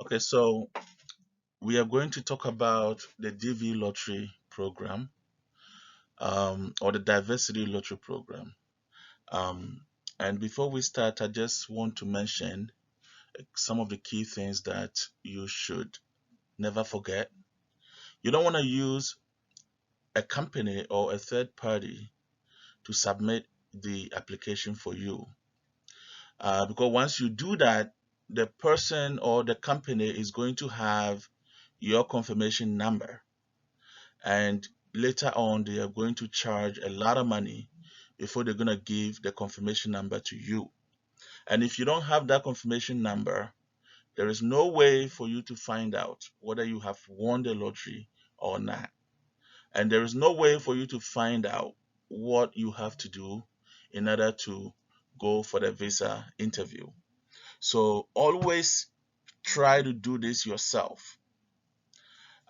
Okay, so we are going to talk about the DV lottery program, or the diversity lottery program. Um, and before we start, I just want to mention some of the key things that you should never forget. You don't want to use a company or a third party to submit the application for you. Because once you do that, the person or the company is going to have your confirmation number, and later on they are going to charge a lot of money before they're going to give the confirmation number to you. And if you don't have that confirmation number, there is no way for you to find out whether you have won the lottery or not. And there is no way for you to find out what you have to do in order to go for the visa interview. So always try to do this yourself.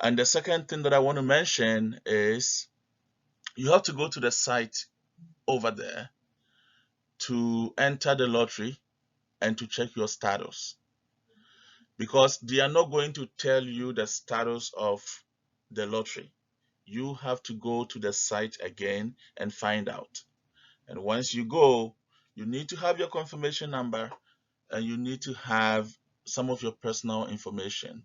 And the second thing that I want to mention is you have to go to the site over there to enter the lottery and to check your status, because they are not going to tell you the status of the lottery. You have to go to the site again and find out. And once you go, you need to have your confirmation number and you need to have some of your personal information.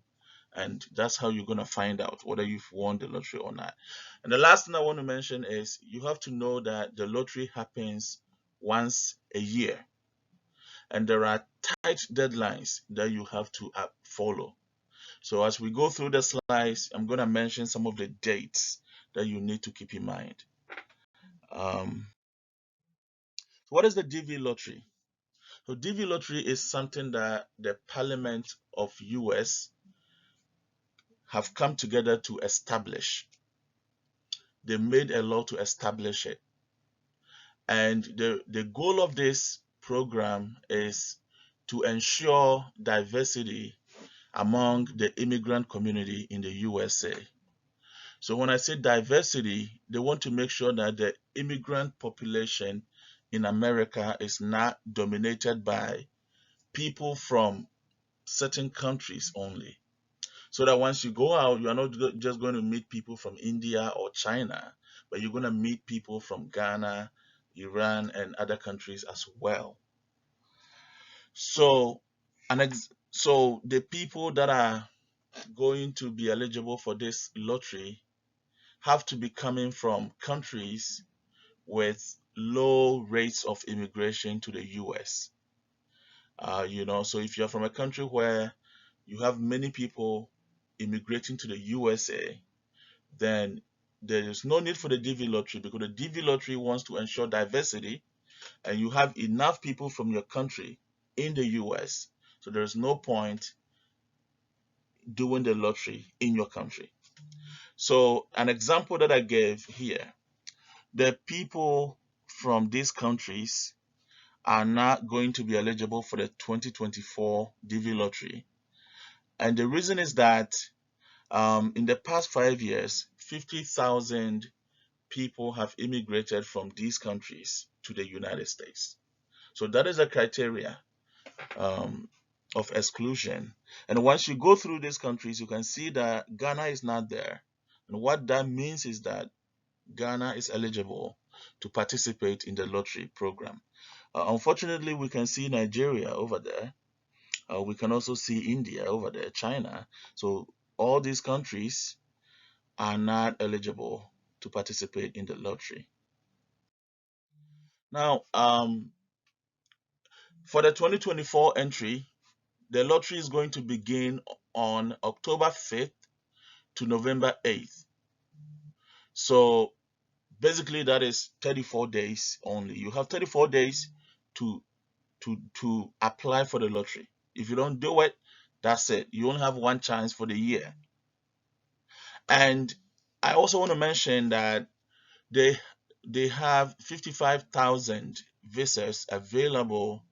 And that's how you're going to find out whether you've won the lottery or not. And the last thing I want to mention is you have to know that the lottery happens once a year, and there are tight deadlines that you have to follow. So as we go through the slides, I'm going to mention some of the dates that you need to keep in mind. Um, what is the DV lottery? So DV lottery is something that the Parliament of US have come together to establish. They made a law to establish it. And the goal of this program is to ensure diversity among the immigrant community in the USA. So when I say diversity, they want to make sure that the immigrant population in America is not dominated by people from certain countries only. So that once you go out, you are not just going to meet people from India or China, but you're going to meet people from Ghana, Iran, and other countries as well. So, so the people that are going to be eligible for this lottery have to be coming from countries with low rates of immigration to the US. So if you're from a country where you have many people immigrating to the USA, then there is no need for the DV lottery, because the DV lottery wants to ensure diversity and you have enough people from your country in the US. So there's no point doing the lottery in your country. So an example that I gave here, the people from these countries are not going to be eligible for the 2024 DV lottery. And the reason is that in the past 5 years, 50,000 people have immigrated from these countries to the United States. So that is a criteria um, of exclusion. And once you go through these countries, you can see that Ghana is not there. And what that means is that Ghana is eligible to participate in the lottery program. Unfortunately, we can see Nigeria over there. We can also see India over there, China. So all these countries are not eligible to participate in the lottery. Now, for the 2024 entry, the lottery is going to begin on October 5th to November 8th. So basically, that is 34 days only. You have 34 days to to apply for the lottery. If you don't do it, that's it. You only have one chance for the year. And I also want to mention that they they have 55,000 visas available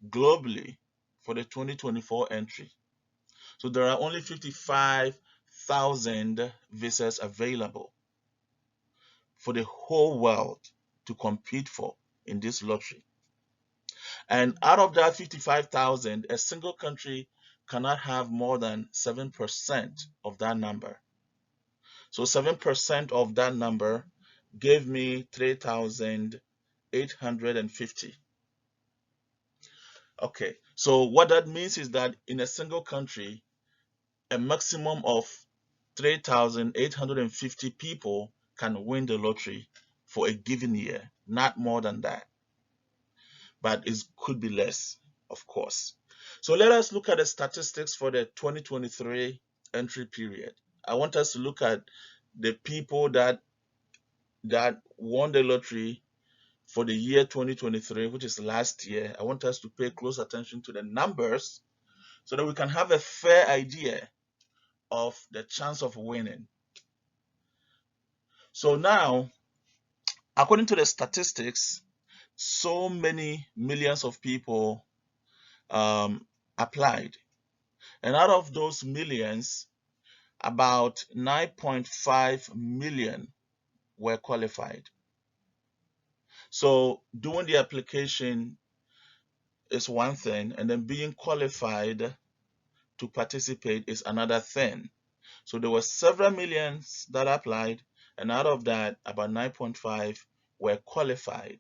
globally for the 2024 entry. So there are only 55,000 visas available for the whole world to compete for in this lottery. And out of that 55,000, a single country cannot have more than 7% of that number. So 7% of that number gave me 3,850. Okay, so what that means is that in a single country, a maximum of 3,850 people can win the lottery for a given year, not more than that, but it could be less, of course. So let us look at the statistics for the 2023 entry period. I want us to look at the people that won the lottery for the year 2023, which is last year. I want us to pay close attention to the numbers so that we can have a fair idea of the chance of winning. So now, according to the statistics, so many millions of people applied. And out of those millions, about 9.5 million were qualified. So doing the application is one thing, and then being qualified to participate is another thing. So there were several millions that applied, and out of that, about 9.5 were qualified.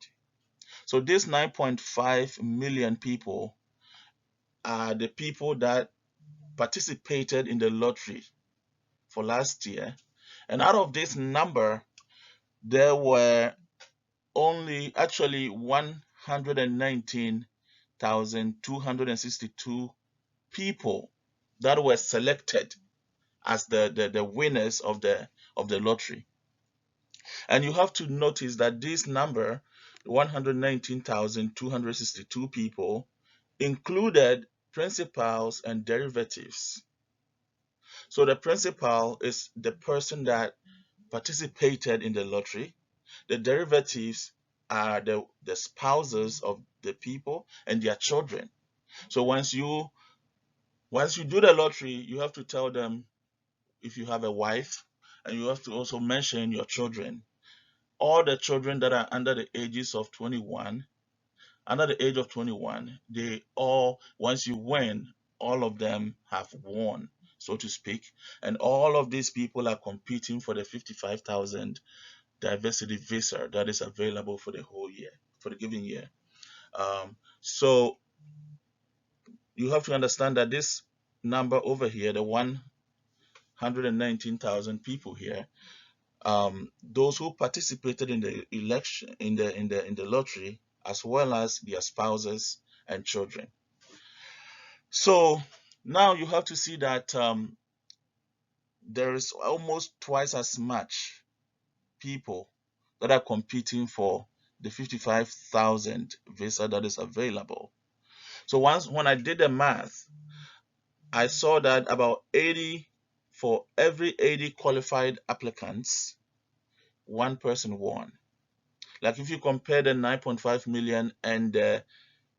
So these 9.5 million people are the people that participated in the lottery for last year. And out of this number, there were only actually 119,262 people that were selected as the winners of the lottery. And you have to notice that this number, 119,262 people, included principals and derivatives. So the principal is the person that participated in the lottery. The derivatives are the spouses of the people and their children. So once you do the lottery, you have to tell them if you have a wife, and you have to also mention your children. All the children that are under the ages of 21, under the age of 21, they all, once you win, all of them have won, so to speak. And all of these people are competing for the 55,000 diversity visa that is available for the whole year, for the given year. So you have to understand that this number over here, the 119,000 people here, those who participated in the election, in the lottery, as well as their spouses and children. So now you have to see that there is almost twice as much people that are competing for the 55,000 visa that is available. So when I did the math, I saw that about 80, for every 80 qualified applicants, one person won. Like if you compare the 9.5 million and the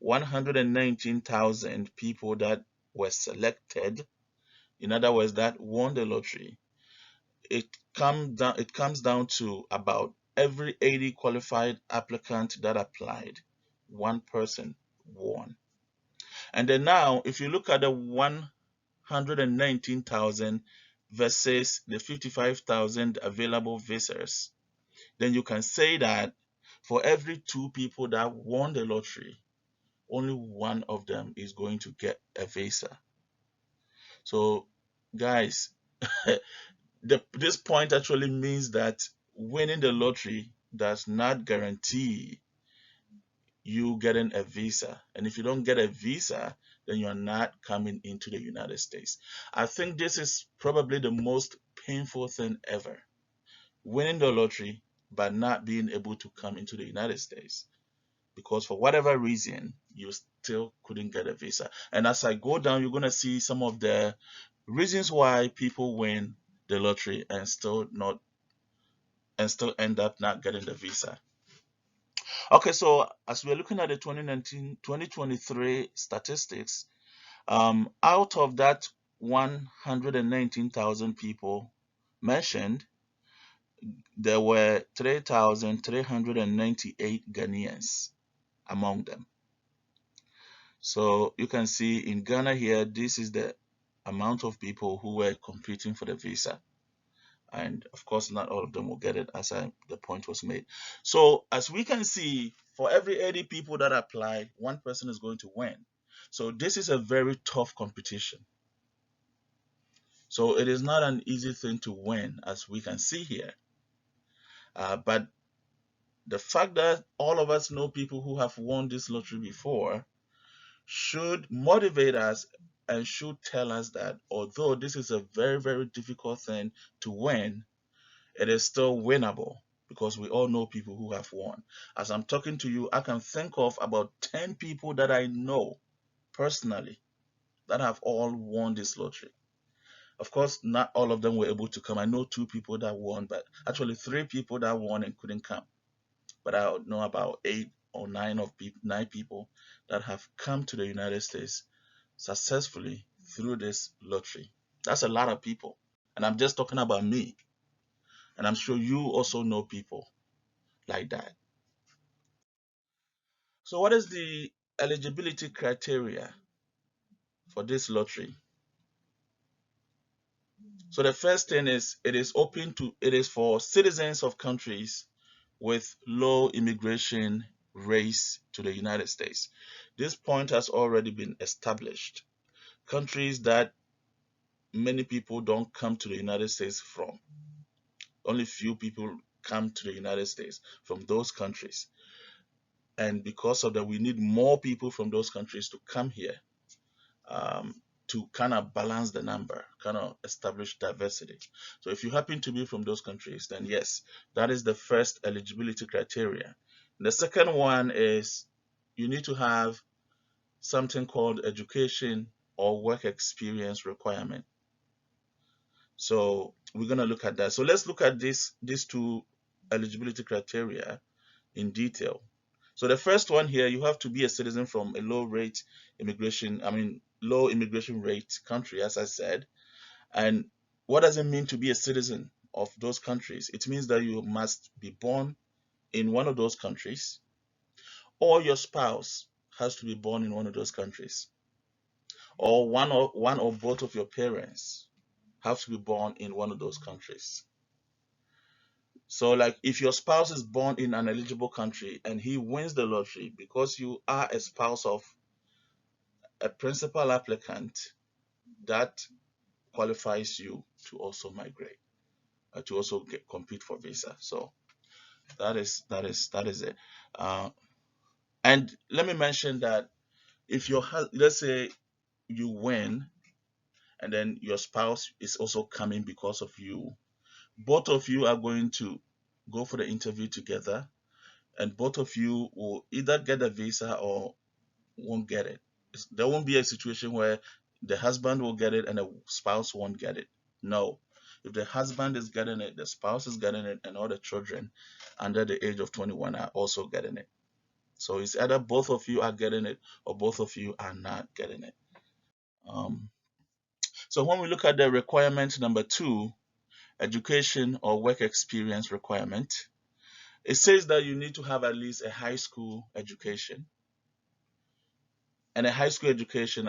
119,000 people that were selected, in other words, that won the lottery, it comes down to about every 80 qualified applicant that applied, one person won. And then now, if you look at the 119,000 versus the 55,000 available visas, then you can say that for every two people that won the lottery, only one of them is going to get a visa. So, guys, this point actually means that winning the lottery does not guarantee you getting a visa. And if you don't get a visa, then you're not coming into the United States. I think this is probably the most painful thing ever. Winning the lottery, but not being able to come into the United States because for whatever reason, you still couldn't get a visa. And as I go down, you're going to see some of the reasons why people win the lottery and still end up not getting the visa. Okay, so as we're looking at the 2023 statistics, out of that 119,000 people mentioned, there were 3,398 Ghanaians among them. So you can see in Ghana here, this is the amount of people who were competing for the visa. And of course, not all of them will get it, as the point was made. So as we can see, for every 80 people that apply, one person is going to win. So this is a very tough competition. So it is not an easy thing to win, as we can see here. But the fact that all of us know people who have won this lottery before should motivate us and should tell us that although this is a very, very difficult thing to win, it is still winnable because we all know people who have won. As I'm talking to you, I can think of about 10 people that I know personally that have all won this lottery. Of course, not all of them were able to come. I know two people that won, but actually three people that won and couldn't come. But I know about eight or nine people that have come to the United States successfully through this lottery. That's a lot of people. And I'm just talking about me. And I'm sure you also know people like that. So, what is the eligibility criteria for this lottery? So, the first thing is it is for citizens of countries with low immigration rates to the United States. This point has already been established. Countries that many people don't come to the United States from, only few people come to the United States from those countries. And because of that, we need more people from those countries to come here um, to kind of balance the number, kind of establish diversity. So if you happen to be from those countries, then yes, that is the first eligibility criteria. The second one is you need to have something called education or work experience requirement. So we're going to look at that. So let's look at these two eligibility criteria in detail. So the first one here, you have to be a citizen from a low immigration rate country, as I said. And what does it mean to be a citizen of those countries? It means that you must be born in one of those countries, or your spouse has to be born in one of those countries, or one or both of your parents have to be born in one of those countries. So, like, if your spouse is born in an eligible country and he wins the lottery because you are a spouse of a principal applicant, that qualifies you to also migrate, to also compete for visa. So that is it. Uh, and let me mention that if let's say you win and then your spouse is also coming because of you, both of you are going to go for the interview together, and both of you will either get a visa or won't get it. There won't be a situation where the husband will get it and the spouse won't get it. No. If the husband is getting it, the spouse is getting it, and all the children under the age of 21 are also getting it. So it's either both of you are getting it or both of you are not getting it. Um, so when we look at the requirement number two, education or work experience requirement, it says that you need to have at least a high school education. And a high school education,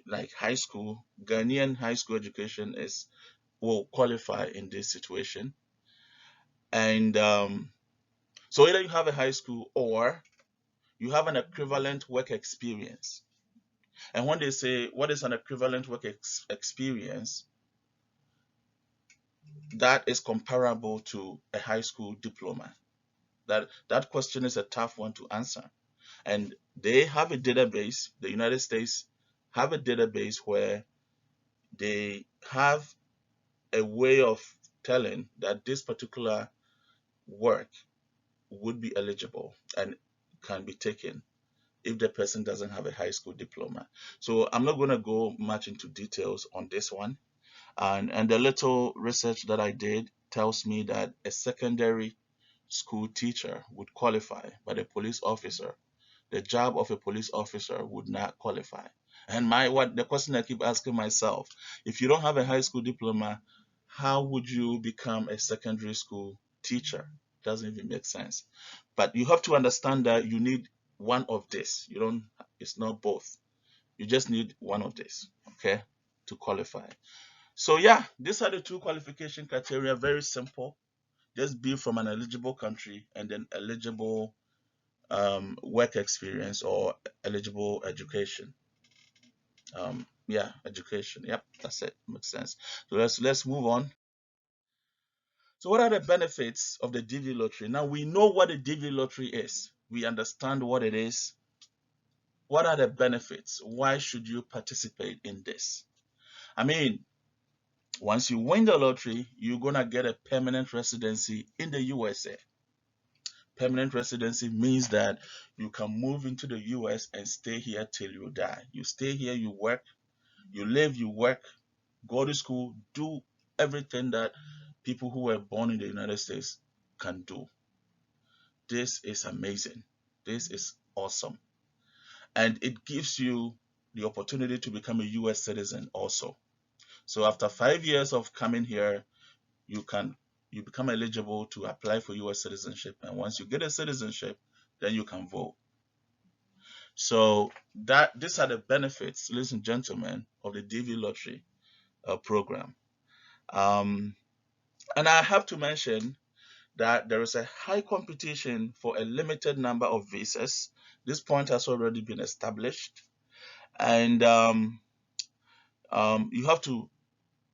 like high school, Ghanaian high school education will qualify in this situation. And so either you have a high school or you have an equivalent work experience. And when they say what is an equivalent work experience, that is comparable to a high school diploma. That question is a tough one to answer. And they have a database, the United States have a database where they have a way of telling that this particular work would be eligible and can be taken if the person doesn't have a high school diploma. So I'm not going to go much into details on this one. And the little research that I did tells me that a secondary school teacher would qualify, but a police officer, the job of a police officer would not qualify. And the question I keep asking myself, if you don't have a high school diploma, how would you become a secondary school teacher? Doesn't even make sense. But you have to understand that you need one of this. You don't, it's not both. You just need one of this, okay, to qualify. So yeah, these are the two qualification criteria. Very simple. Just be from an eligible country and then eligible work experience or eligible education. Yeah, education. Yep, that's it. Makes sense. So let's move on. So what are the benefits of the DV lottery? Now we know what the DV lottery is. We understand what it is. What are the benefits? Why should you participate in this? I mean, once you win the lottery, you're gonna get a permanent residency in the USA. Permanent residency means that you can move into the US and stay here till you die. You stay here, you work, you live, you work, go to school, do everything that people who were born in the United States can do. This is amazing. This is awesome. And it gives you the opportunity to become a US citizen also. So after 5 years of coming here, you can you become eligible to apply for US citizenship. And once you get a citizenship, then you can vote. So that these are the benefits, ladies and gentlemen, of the DV lottery program. Um, and I have to mention that there is a high competition for a limited number of visas. This point has already been established, and you have to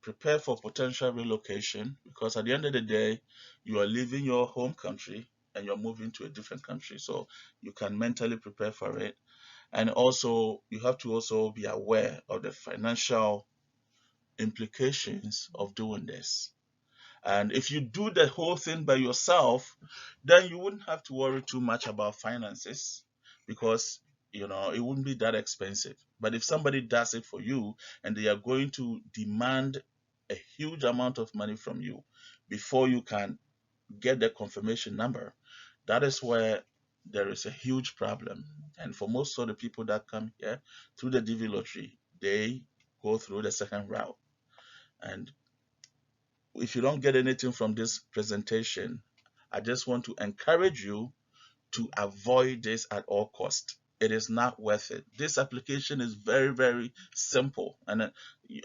prepare for potential relocation because at the end of the day, you are leaving your home country and you're moving to a different country. So you can mentally prepare for it. And also, you have to also be aware of the financial implications of doing this. And if you do the whole thing by yourself, then you wouldn't have to worry too much about finances because it wouldn't be that expensive. But if somebody does it for you and they are going to demand a huge amount of money from you before you can get the confirmation number, that is where there is a huge problem. And for most of the people that come here through the DV lottery, they go through the second route. And if you don't get anything from this presentation, I just want to encourage you to avoid this at all cost. It is not worth it. This application is very, very simple, and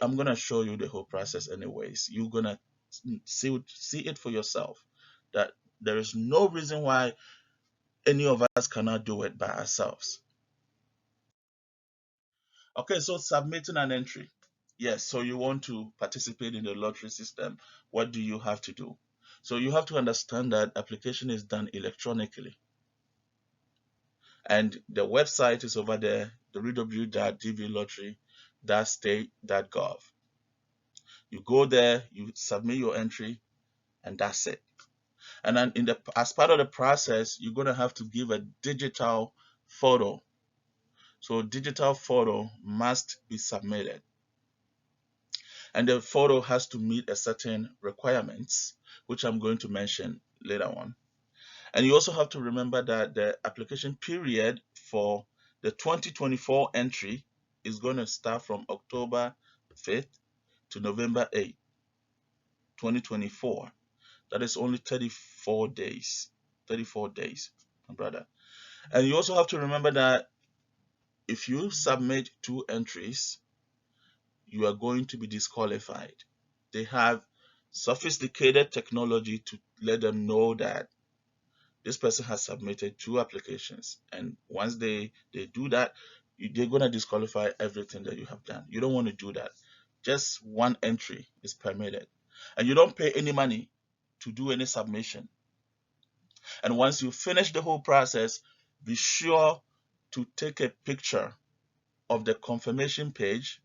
I'm gonna show you the whole process anyways. You're gonna see it for yourself that there is no reason why any of us cannot do it by ourselves. Okay, so submitting an entry. Yes, so you want to participate in the lottery system. What do you have to do? So you have to understand that application is done electronically. And the website is over there, www.dvlottery.state.gov. You go there, you submit your entry, and that's it. And then as part of the process, you're going to have to give a digital photo. So digital photo must be submitted. And the photo has to meet a certain requirements, which I'm going to mention later on. And you also have to remember that the application period for the 2024 entry is going to start from October 5th to November 8th, 2024. That is only 34 days. 34 days, my brother. And you also have to remember that if you submit two entries, you are going to be disqualified. They have sophisticated technology to let them know that this person has submitted two applications, and once they do that, they're going to disqualify everything that you have done. You don't want to do that. Just one entry is permitted, and you don't pay any money to do any submission. And once you finish the whole process, be sure to take a picture of the confirmation page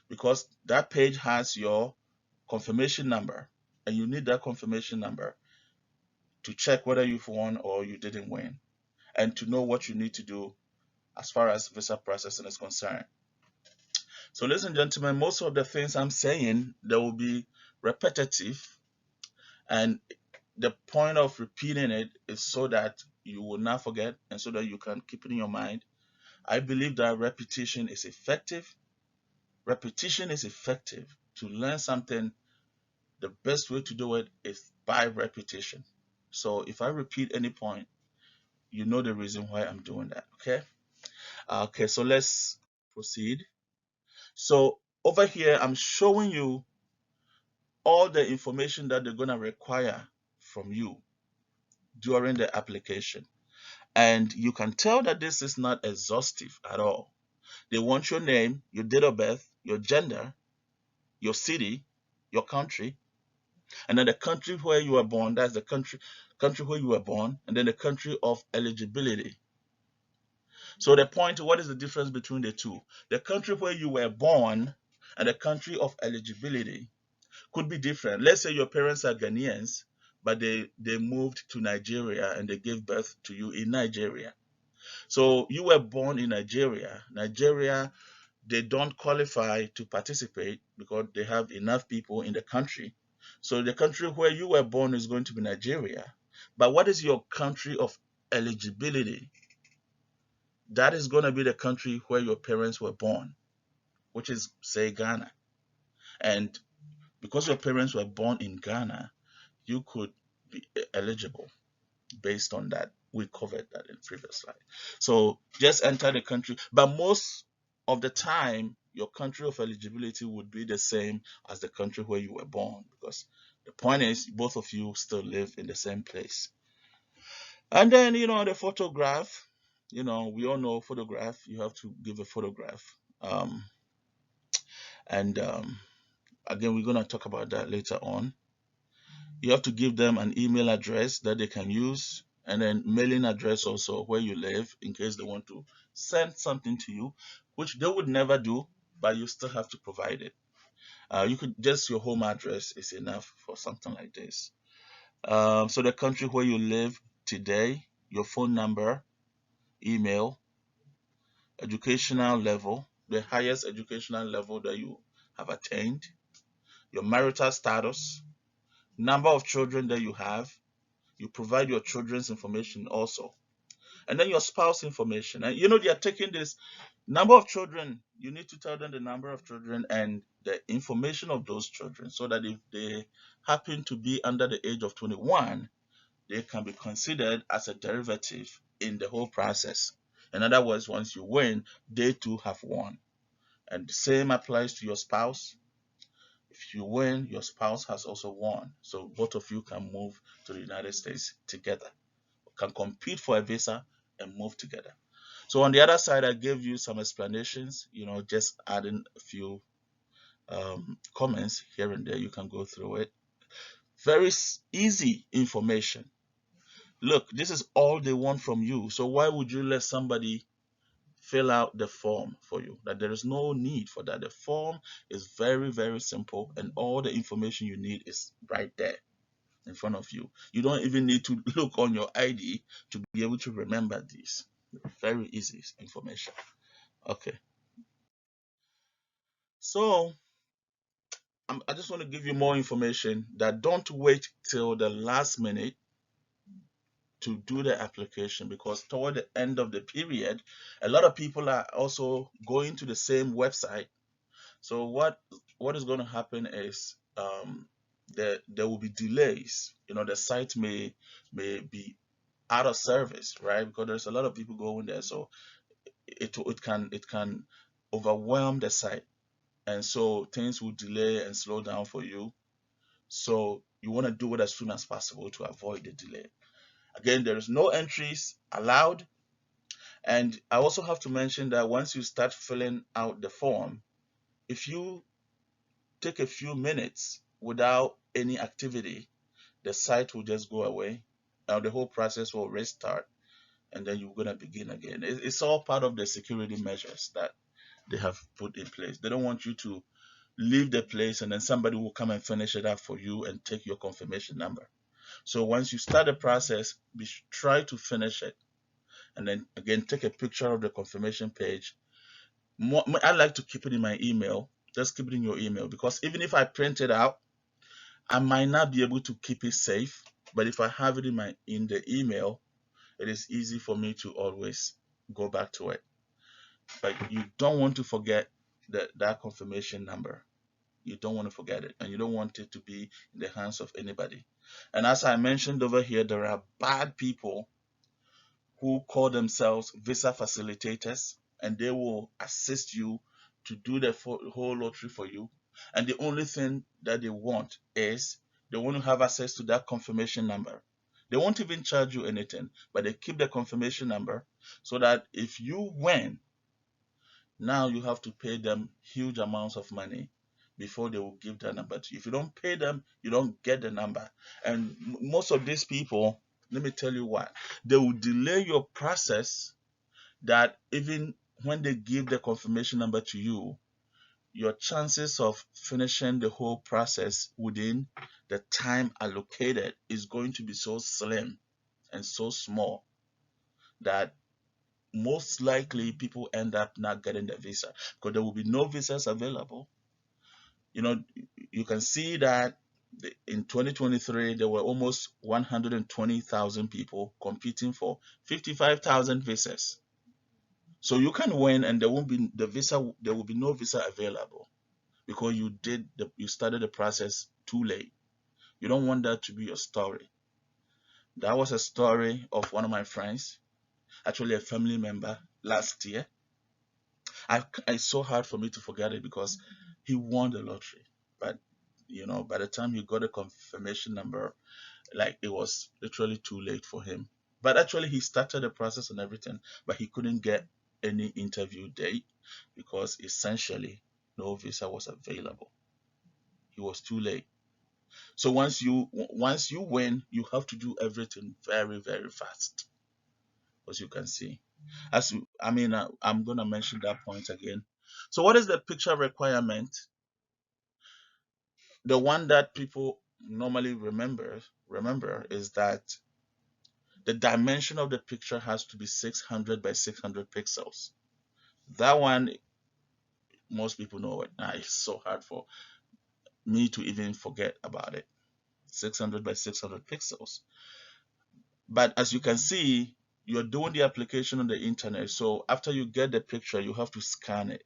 because that page has your confirmation number, and you need that confirmation number to check whether you've won or you didn't win, and to know what you need to do as far as visa processing is concerned. So, ladies and gentlemen, most of the things I'm saying, they will be repetitive, and the point of repeating it is so that you will not forget and so that you can keep it in your mind. I believe that repetition is effective. Repetition is effective. To learn something, the best way to do it is by repetition. So if I repeat any point, you know the reason why I'm doing that. Okay. Okay, so let's proceed. So over here, I'm showing you all the information that they're going to require from you during the application. And you can tell that this is not exhaustive at all. They want your name, your date of birth, your gender, your city, your country, and then the country where you were born. That's the country where you were born, and then the country of eligibility. So the point, what is the difference between the two? The country where you were born and the country of eligibility could be different. Let's say your parents are Ghanaians, but they moved to Nigeria and they gave birth to you in Nigeria. So you were born in Nigeria. Nigeria, they don't qualify to participate because they have enough people in the country. So the country where you were born is going to be Nigeria. But what is your country of eligibility? That is going to be the country where your parents were born, which is, say, Ghana. And because your parents were born in Ghana, you could be eligible based on that. We covered that in previous slide. So just enter the country, but most of the time, your country of eligibility would be the same as the country where you were born, because the point is both of you still live in the same place. And then, the photograph, we all know photograph, you have to give a photograph. Um, and again, we're going to talk about that later on. You have to give them an email address that they can use, and then mailing address also where you live in case they want to send something to you, which they would never do, but you still have to provide it. You could just your home address is enough for something like this. So the country where you live today, your phone number, email, educational level, the highest educational level that you have attained, your marital status, number of children that you have. You provide your children's information also, and then your spouse information. And they are taking this number of children. You need to tell them the number of children and the information of those children, so that if they happen to be under the age of 21, they can be considered as a derivative in the whole process. In other words, once you win, they too have won. And the same applies to your spouse. If you win, your spouse has also won. So both of you can move to the United States together, can compete for a visa and move together. So on the other side, I gave you some explanations, just adding a few comments here and there. You can go through it. Very easy information. Look, this is all they want from you. So why would you let somebody fill out the form for you? That there is no need for that. The form is very, very simple, and all the information you need is right there in front of you. You don't even need to look on your ID to be able to remember this. Very easy information. Okay. So I just want to give you more information that don't wait till the last minute to do the application, because toward the end of the period, a lot of people are also going to the same website. So what is going to happen is there will be delays. The site may be out of service, right? Because there's a lot of people going there, so it can overwhelm the site, and so things will delay and slow down for you. So you want to do it as soon as possible to avoid the delay. Again, there is no entries allowed. And I also have to mention that once you start filling out the form, if you take a few minutes without any activity, the site will just go away. Now the whole process will restart, and then you're going to begin again. It's all part of the security measures that they have put in place. They don't want you to leave the place and then somebody will come and finish it up for you and take your confirmation number. So once you start the process, try to finish it, and then again take a picture of the confirmation page. I like to keep it in my email. Just keep it in your email, because even if I print it out, I might not be able to keep it safe. But if I have it in the email, it is easy for me to always go back to it. But you don't want to forget that confirmation number. You don't want to forget it, and you don't want it to be in the hands of anybody. And as I mentioned over here, there are bad people who call themselves visa facilitators, and they will assist you to do the whole lottery for you. And the only thing that they want is they want to have access to that confirmation number. They won't even charge you anything, but they keep the confirmation number so that if you win, now you have to pay them huge amounts of money before they will give that number to you. If you don't pay them, you don't get the number. And most of these people, let me tell you what, they will delay your process, that even when they give the confirmation number to you, your chances of finishing the whole process within the time allocated is going to be so slim and so small that most likely people end up not getting the visa because there will be no visas available. You know, you can see that in 2023 there were almost 120,000 people competing for 55,000 visas. So you can win and there will be no visa available because you started the process too late. You don't want that to be your story. That was a story of one of my friends, actually a family member last year. It's so hard for me to forget it because he won the lottery. But by the time he got a confirmation number, like it was literally too late for him. But actually he started the process and everything, but he couldn't get any interview date because essentially no visa was available. He was too late. So once you win, you have to do everything very, very fast, as you can see. I'm gonna mention that point again. So what is the picture requirement? The one that people normally remember is that the dimension of the picture has to be 600 by 600 pixels. That one, most people know it. Now it's so hard for me to even forget about it. 600 by 600 pixels. But as you can see, you're doing the application on the internet. So after you get the picture, you have to scan it.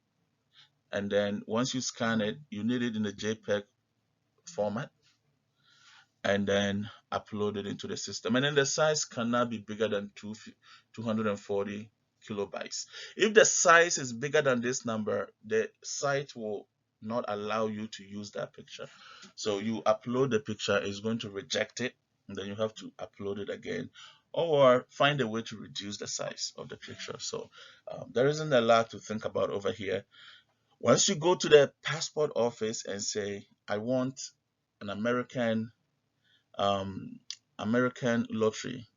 And then once you scan it, you need it in a JPEG format and then upload it into the system. And then the size cannot be bigger than 240 kilobytes. If the size is bigger than this number, the site will not allow you to use that picture. So you upload the picture, it's going to reject it, and then you have to upload it again or find a way to reduce the size of the picture. So there isn't a lot to think about over here. Once you go to the passport office and say, I want an um, American lottery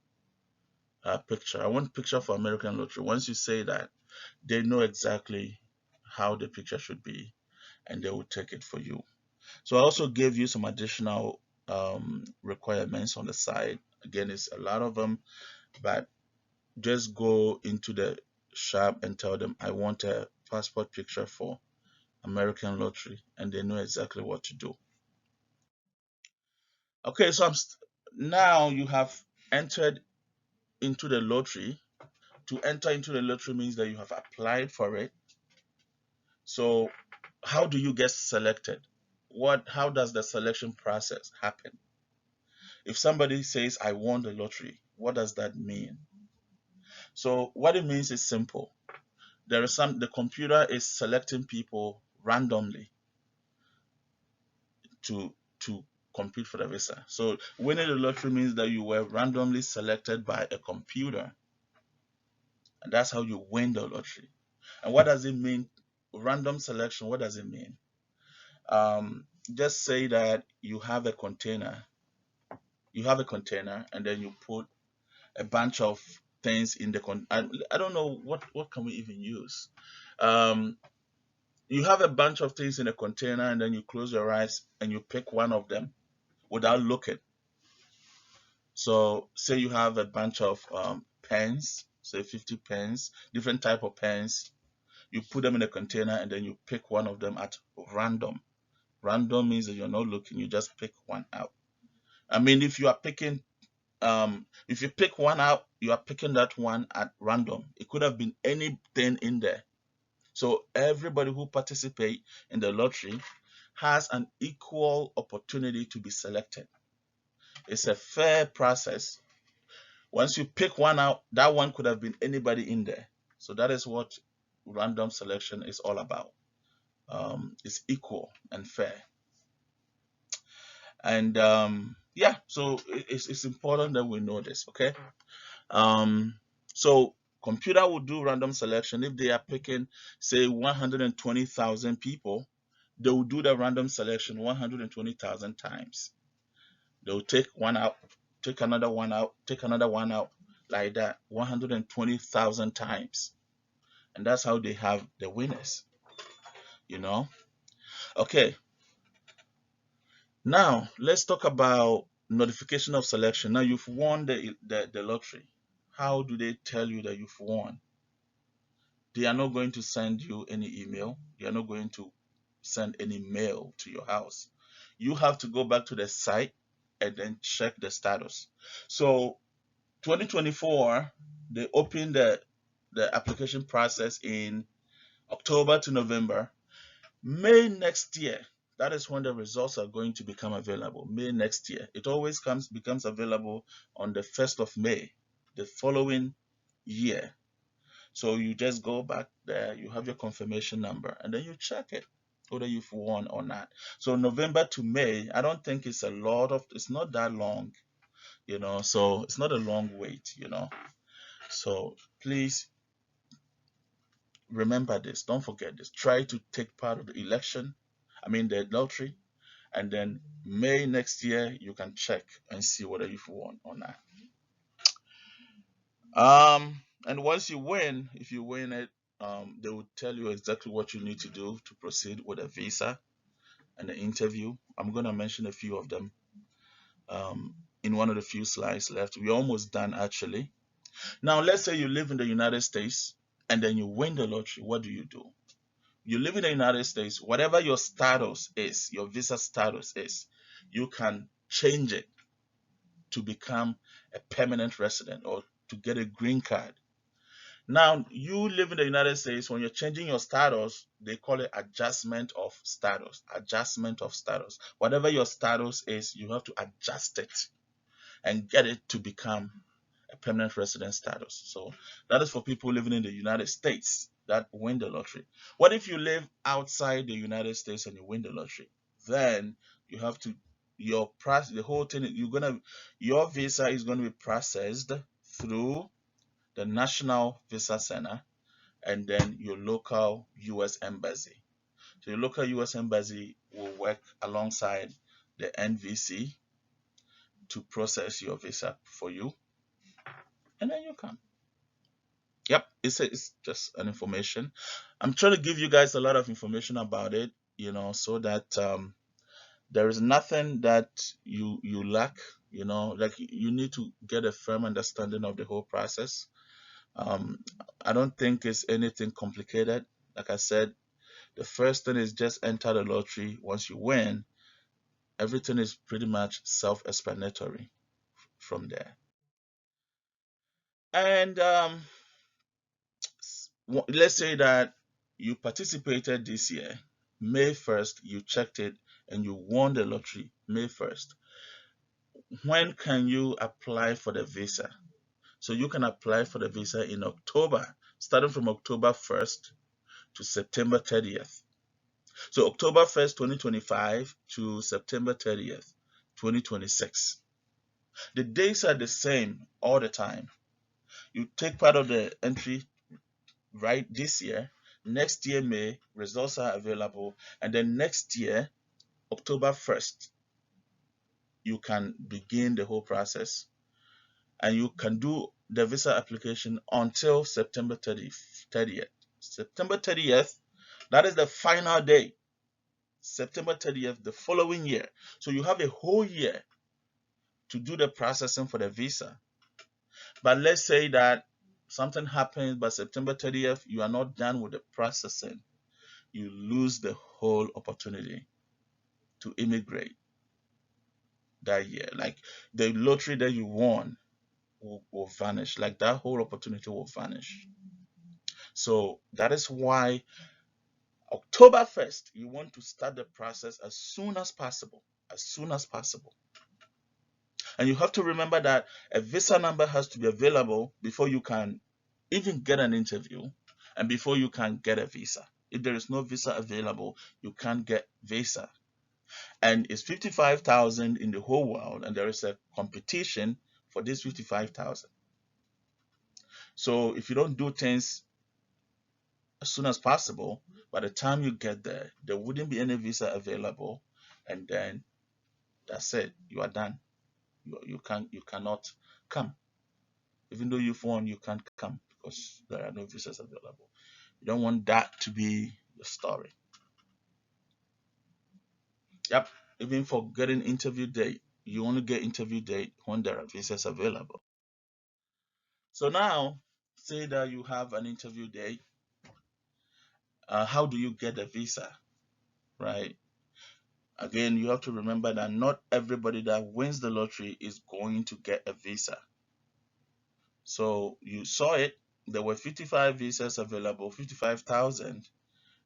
picture. I want picture for American lottery. Once you say that, they know exactly how the picture should be, and they will take it for you. So I also gave you some additional requirements on the side. Again, it's a lot of them, but just go into the shop and tell them I want a passport picture for American lottery, and they know exactly what to do. Okay, so now you have entered into the lottery. To enter into the lottery means that you have applied for it. So how do you get selected? How does the selection process happen? If somebody says I won the lottery, what does that mean? So what it means is simple. The computer is selecting people randomly to compete for the visa. So winning the lottery means that you were randomly selected by a computer, and that's how you win the lottery. And what does it mean? Random selection, what does it mean? Just say that you have a container and then you put a bunch of things in the I don't know what can we even use. um, you have a bunch of things in a container and then you close your eyes and you pick one of them without looking. So say you have a bunch of pens, say 50 pens, different type of pens. You put them in a container and then you pick one of them at random. Random means that you're not looking, you just pick one out. I mean, if you pick one out, you are picking that one at random. It could have been anything in there. So everybody who participate in the lottery has an equal opportunity to be selected. It's a fair process. Once you pick one out, that one could have been anybody in there. So that is what random selection is all about. It's equal and fair. And yeah, so it's important that we know this, okay? Um, so computer will do random selection if they are picking, say, 120,000 people. They will do the random selection 120,000 times. They'll take one out, take another one out, take another one out, like that, 120,000 times. And that's how they have the winners, you know? Okay, now let's talk about notification of selection. Now you've won the lottery. How do they tell you that you've won? They are not going to send you any email. They are not going to send any mail to your house. You have to go back to the site and then check the status. So 2024, they opened the application process in October to November. May next year, that is when the results are going to become available. May next year. It always becomes available on the 1st of May, the following year. So you just go back there, you have your confirmation number, and then you check it whether you've won or not. So November to May, I don't think it's not that long, so it's not a long wait, So please remember this. Don't forget this. Try to take part of the election, I mean the lottery, and then May next year you can check and see whether you've won or not. And once you win, if you win it, they will tell you exactly what you need to do to proceed with a visa and the interview. I'm gonna mention a few of them in one of the few slides left. We're almost done actually. Now, let's say you live in the United States and then you win the lottery. What do? You live in the United States, whatever your status is, your visa status is, you can change it to become a permanent resident or to get a green card. Now, you live in the United States, when you're changing your status, they call it adjustment of status. Adjustment of status. Whatever your status is, you have to adjust it and get it to become a permanent resident status. So that is for people living in the United States that win the lottery. What if you live outside the United States and you win the lottery? Then you have to the whole thing your visa is going to be processed through the National Visa Center and then your local US embassy. So your local US embassy will work alongside the NVC to process your visa for you, and then you come. Yep, it's just an information. I'm trying to give you guys a lot of information about it, so that there is nothing that you lack. Like you need to get a firm understanding of the whole process. Um, I don't think it's anything complicated. Like I said, the first thing is just enter the lottery. Once you win, everything is pretty much self-explanatory from there. And let's say that you participated this year, May 1st, you checked it and you won the lottery May 1st. When can you apply for the visa? So you can apply for the visa in October, starting from October 1st to September 30th. So October 1st, 2025 to September 30th, 2026. The dates are the same all the time. You take part of the entry right this year. Next year, May, results are available. And then next year, October 1st, you can begin the whole process. And you can do the visa application until September 30th. September 30th, that is the final day. September 30th, the following year. So you have a whole year to do the processing for the visa. But let's say that something happens by September 30th, you are not done with the processing. You lose the whole opportunity to immigrate that year. Like the lottery that you won will vanish. Like that whole opportunity will vanish. So that is why October 1st, you want to start the process as soon as possible. As soon as possible. And you have to remember that a visa number has to be available before you can even get an interview and before you can get a visa. If there is no visa available, you can't get visa. And it's 55,000 in the whole world, and there is a competition for this 55,000. So if you don't do things as soon as possible, by the time you get there, there wouldn't be any visa available, and then that's it. You are done. You cannot come. Even though you've won, you can't come because there are no visas available. You don't want that to be the story. Yep. Even for getting interview date, you only get interview date when there are visas available. So now, say that you have an interview date. How do you get a visa, right? Again, you have to remember that not everybody that wins the lottery is going to get a visa. So you saw it. There were 55 visas available, 55,000.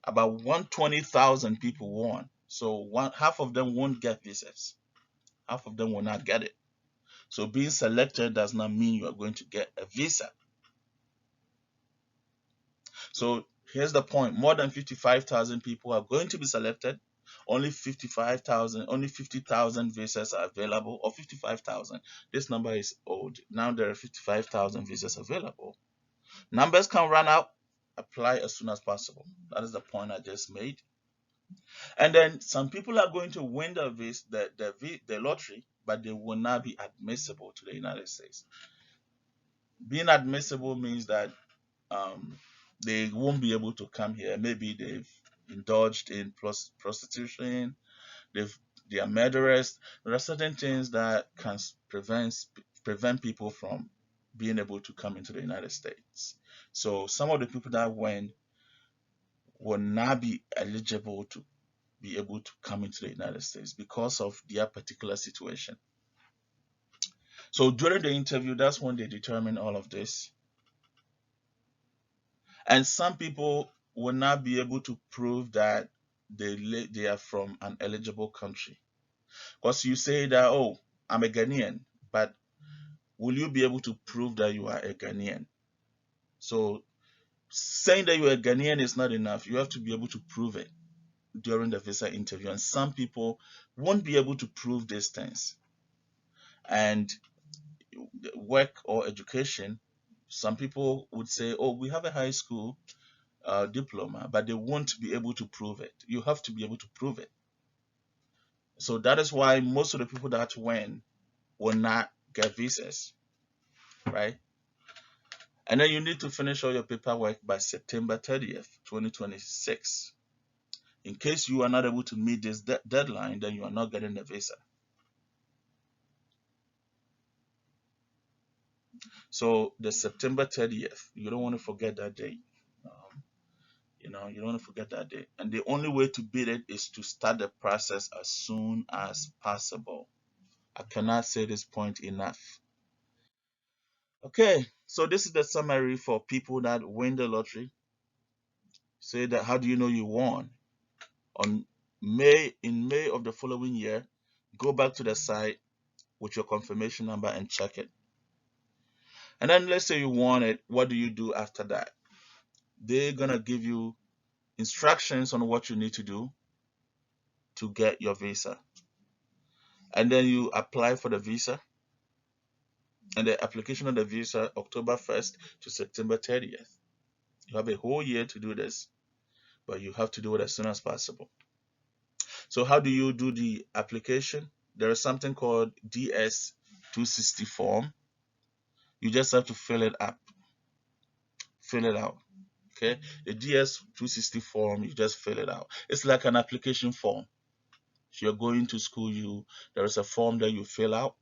About 120,000 people won. So half of them won't get visas. Half of them will not get it. So being selected does not mean you are going to get a visa. So here's the point. More than 55,000 people are going to be selected. Only 55,000, only 50,000 visas are available, or 55,000. This number is old. Now there are 55,000 visas available. Numbers can run out. Apply as soon as possible. That is the point I just made. And then some people are going to win the lottery, but they will not be admissible to the United States. Being admissible means that um, they won't be able to come here. Maybe they've indulged in prostitution, they've they are murderers. There are certain things that can prevent people from being able to come into the United States. So some of the people that win will not be eligible to be able to come into the United States because of their particular situation. So during the interview, that's when they determine all of this. And some people will not be able to prove that they are from an eligible country. Because you say that, oh, I'm a Ghanaian, but will you be able to prove that you are a Ghanaian? So saying that you're a Ghanaian is not enough. You have to be able to prove it during the visa interview. And some people won't be able to prove these things. And work or education, some people would say, oh, we have a high school diploma, but they won't be able to prove it. You have to be able to prove it. So that is why most of the people that win will not get visas, right? And then you need to finish all your paperwork by September 30th, 2026. In case you are not able to meet this deadline, then you are not getting the visa. So the September 30th, you don't want to forget that date. Um, you don't want to forget that date. And the only way to beat it is to start the process as soon as possible. I cannot say this point enough. Okay, so this is the summary for people that win the lottery. Say that how do you know you won? On May of the following year, go back to the site with your confirmation number and check it. And then let's say you won it, what do you do after that? They're gonna give you instructions on what you need to do to get your visa. And then you apply for the visa, and the application of the visa October 1st to September 30th. You have a whole year to do this, but you have to do it as soon as possible. So how do you do the application? There is something called DS 260 form. You just have to fill it out. Okay, the DS 260 form, you just fill it out. It's like an application form. If you're going to school, there is a form that you fill out.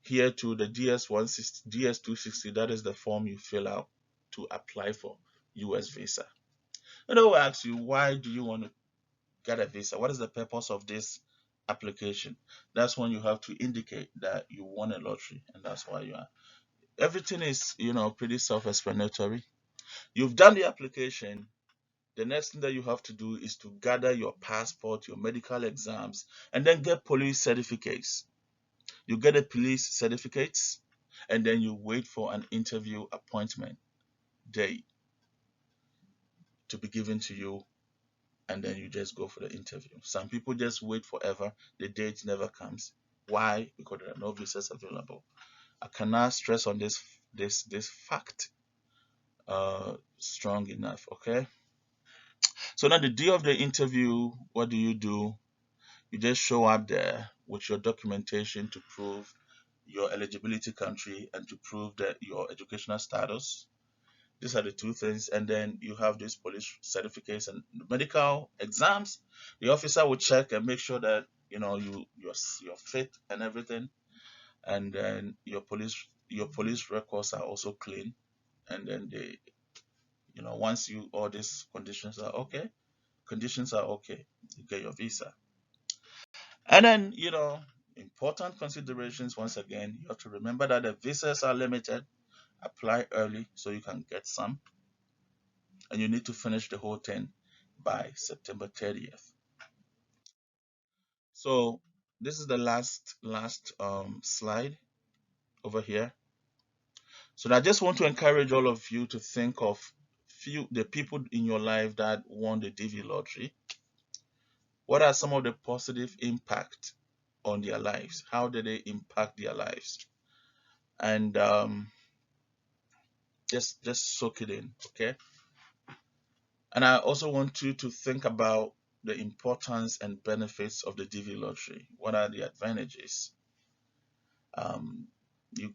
Here to the DS 160, DS 260, that is the form you fill out to apply for US visa. And they'll ask you, why do you want to get a visa? What is the purpose of this application? That's when you have to indicate that you won a lottery, and that's why you are. Everything is, pretty self-explanatory. You've done the application. The next thing that you have to do is to gather your passport, your medical exams, and then get police certificates. You get a police certificates, and then you wait for an interview appointment date to be given to you, and then you just go for the interview. Some people just wait forever. The date never comes. Why? Because there are no visas available. I cannot stress on this fact strong enough. Okay. So now the day of the interview, what do? You just show up there with your documentation to prove your eligibility country and to prove that your educational status. These are the two things, and then you have these police certificates and medical exams. The officer will check and make sure that you're fit and everything, and then your police records are also clean. And then once you all these conditions are okay, you get your visa. And then important considerations. Once again, you have to remember that the visas are limited. Apply early so you can get some, and you need to finish the whole thing by September 30th. So this is the last slide over here. So I just want to encourage all of you to think of the people in your life that won the DV lottery. What are some of the positive impact on their lives? How did they impact their lives? And just soak it in, okay? And I also want you to think about the importance and benefits of the DV lottery. What are the advantages? Um, you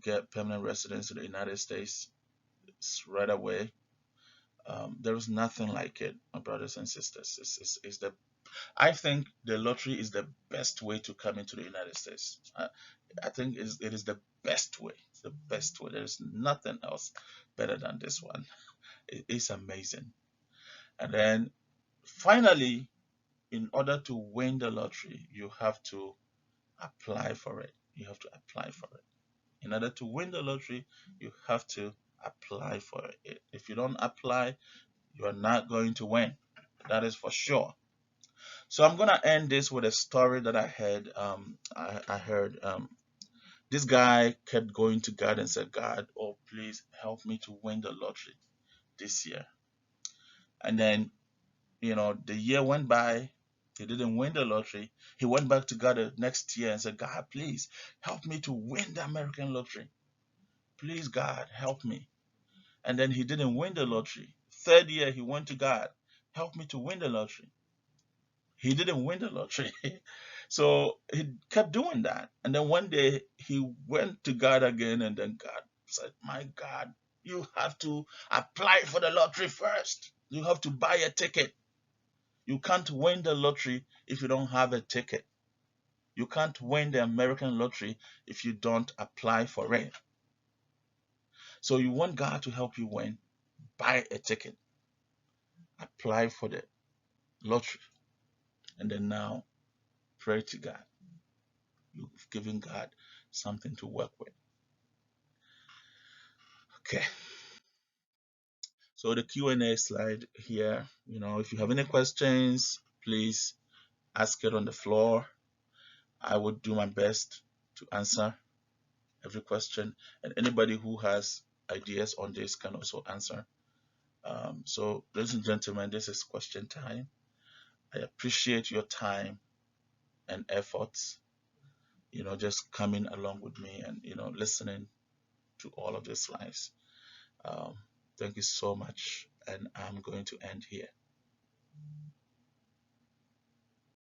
get permanent residence in the United States right away. There is nothing like it, my brothers and sisters. I think the lottery is the best way to come into the United States. I think it is the best way. It's the best way. There is nothing else better than this one. It is amazing. And then finally, in order to win the lottery, you have to apply for it. You have to apply for it. In order to win the lottery, you have to apply for it. If you don't apply, you are not going to win. That is for sure. So I'm gonna end this with a story that I heard. I heard this guy kept going to God and said, "God, oh please help me to win the lottery this year." And then the year went by. He didn't win the lottery. He went back to God the next year and said, "God, please help me to win the American lottery. Please, God, help me." And then he didn't win the lottery. Third year, he went to God, "Help me to win the lottery." He didn't win the lottery. So he kept doing that. And then one day he went to God again, and then God said, "My God, you have to apply for the lottery first. You have to buy a ticket. You can't win the lottery if you don't have a ticket. You can't win the American lottery if you don't apply for it." So you want God to help you win, buy a ticket, apply for the lottery, and then now pray to God. You've given God something to work with. Okay. So the Q&A slide here, if you have any questions, please ask it on the floor. I would do my best to answer every question, and anybody who has ideas on this can also answer. So ladies and gentlemen, this is question time. I appreciate your time and efforts, just coming along with me and, listening to all of these lives. Um, Thank you so much, and I'm going to end here.